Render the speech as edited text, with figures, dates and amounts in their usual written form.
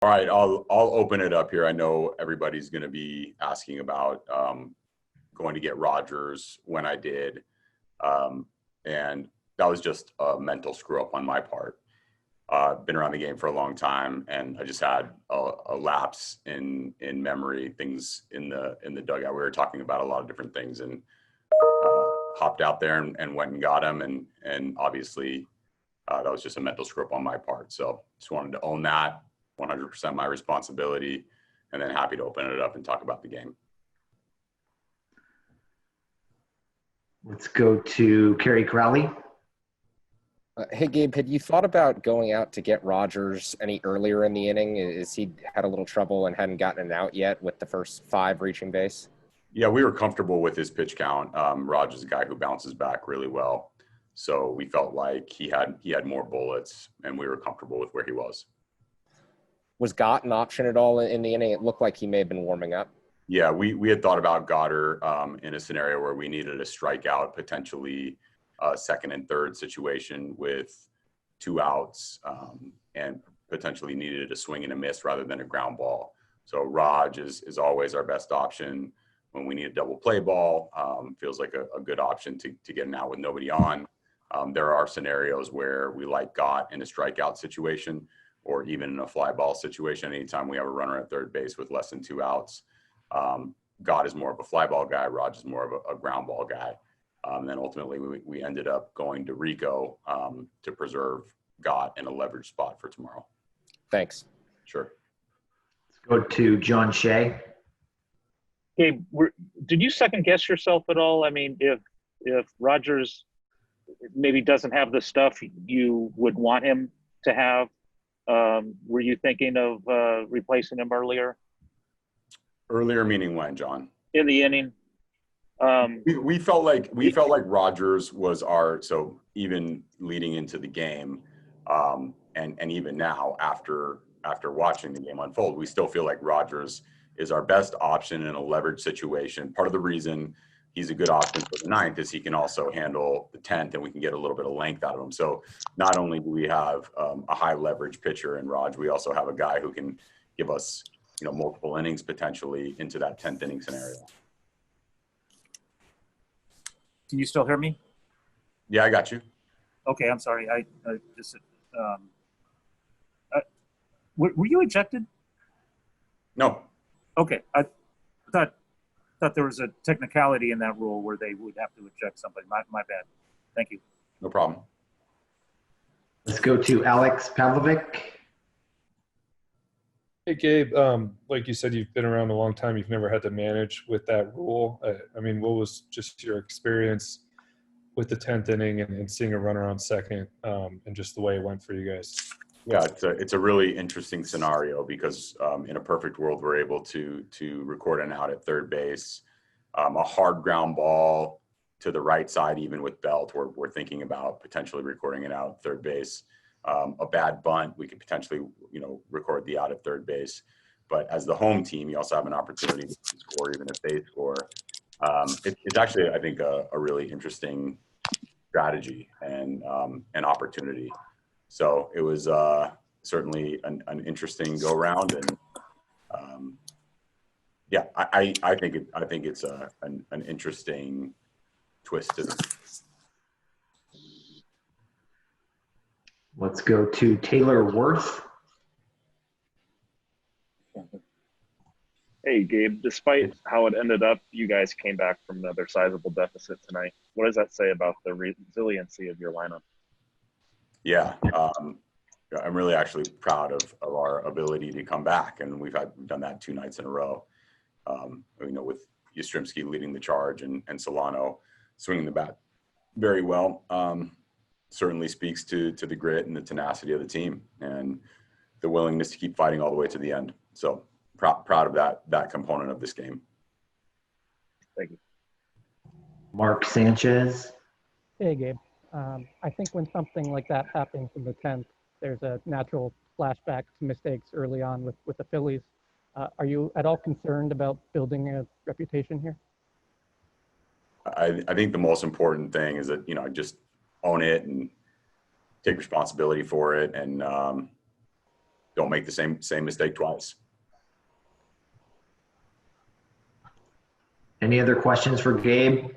All right, I'll open it up here. I know everybody's going to be asking about going to get Rogers when I did, and that was just a mental screw up on my part. Been around the game for a long time, and I just had a lapse in memory. Things in the dugout. We were talking about a lot of different things, and hopped out there and went and got him, and obviously that was just a mental screw up on my part. So just wanted to own that. 100% my responsibility, and then happy to open it up and talk about the game. Let's go to Kerry Crowley. Hey, Gabe, had you thought about going out to get Rogers any earlier in the inning? Is he had a little trouble and hadn't gotten it out yet with the first 5 reaching base? Yeah, we were comfortable with his pitch count. Rogers is a guy who bounces back really well. So we felt like he had more bullets, and we were comfortable with where he was. Was Gott an option at all in the inning? It looked like he may have been warming up. Yeah, we had thought about Goddard in a scenario where we needed a strikeout, potentially a second and third situation with 2 outs, and potentially needed a swing and a miss rather than a ground ball. So Raj is always our best option when we need a double play ball. Feels like a good option to get an out with nobody on. There are scenarios where we like Gott in a strikeout situation, or even in a fly ball situation. Anytime we have a runner at third base with less than 2 outs, Gott is more of a fly ball guy. Raj is more of a ground ball guy. Then ultimately we ended up going to Rico to preserve Gott in a leverage spot for tomorrow. Thanks. Sure. Let's go to John Shea. Gabe, did you second guess yourself at all? I mean, if Rogers maybe doesn't have the stuff you would want him to have, were you thinking of replacing him earlier? Earlier meaning when, John? In the inning. We felt like Rogers was so even leading into the game, and even now after watching the game unfold, we still feel like Rogers is our best option in a leverage situation. Part of the reason he's a good option for the 9th is he can also handle the 10th, and we can get a little bit of length out of him. So not only do we have a high leverage pitcher in Raj, we also have a guy who can give us, multiple innings potentially into that 10th inning scenario. Can you still hear me? Yeah, I got you. Okay, I'm sorry. I just were you ejected? No. Okay, I thought there was a technicality in that rule where they would have to eject somebody. My bad. Thank you. No problem. Let's go to Alex Pavlovic. Hey, Gabe, like you said, you've been around a long time. You've never had to manage with that rule. I mean, what was just your experience with the 10th inning and seeing a runner on second, and just the way it went for you guys? Yeah, it's a really interesting scenario because in a perfect world, we're able to record an out at third base, a hard ground ball to the right side, even with Belt. We're thinking about potentially recording it out at third base. A bad bunt, we could potentially, record the out at third base. But as the home team, you also have an opportunity to score even if they score. It's actually, I think, a really interesting strategy and an opportunity. So it was certainly an interesting go round, and yeah, I think it's an interesting twist to the. Let's go to Taylor Worth. Hey, Gabe, despite how it ended up, you guys came back from another sizable deficit tonight. What does that say about the resiliency of your lineup? Yeah, I'm really actually proud of our ability to come back, and we've done that 2 nights in a row. With Yastrzemski leading the charge and Solano swinging the bat very well. Certainly speaks to the grit and the tenacity of the team and the willingness to keep fighting all the way to the end. So proud of that component of this game. Thank you. Mark Sanchez. Hey, Gabe. I think when something like that happens in the 10th, there's a natural flashback to mistakes early on with the Phillies. Are you at all concerned about building a reputation here? I think the most important thing is that, just own it and take responsibility for it, and don't make the same mistake twice. Any other questions for Gabe?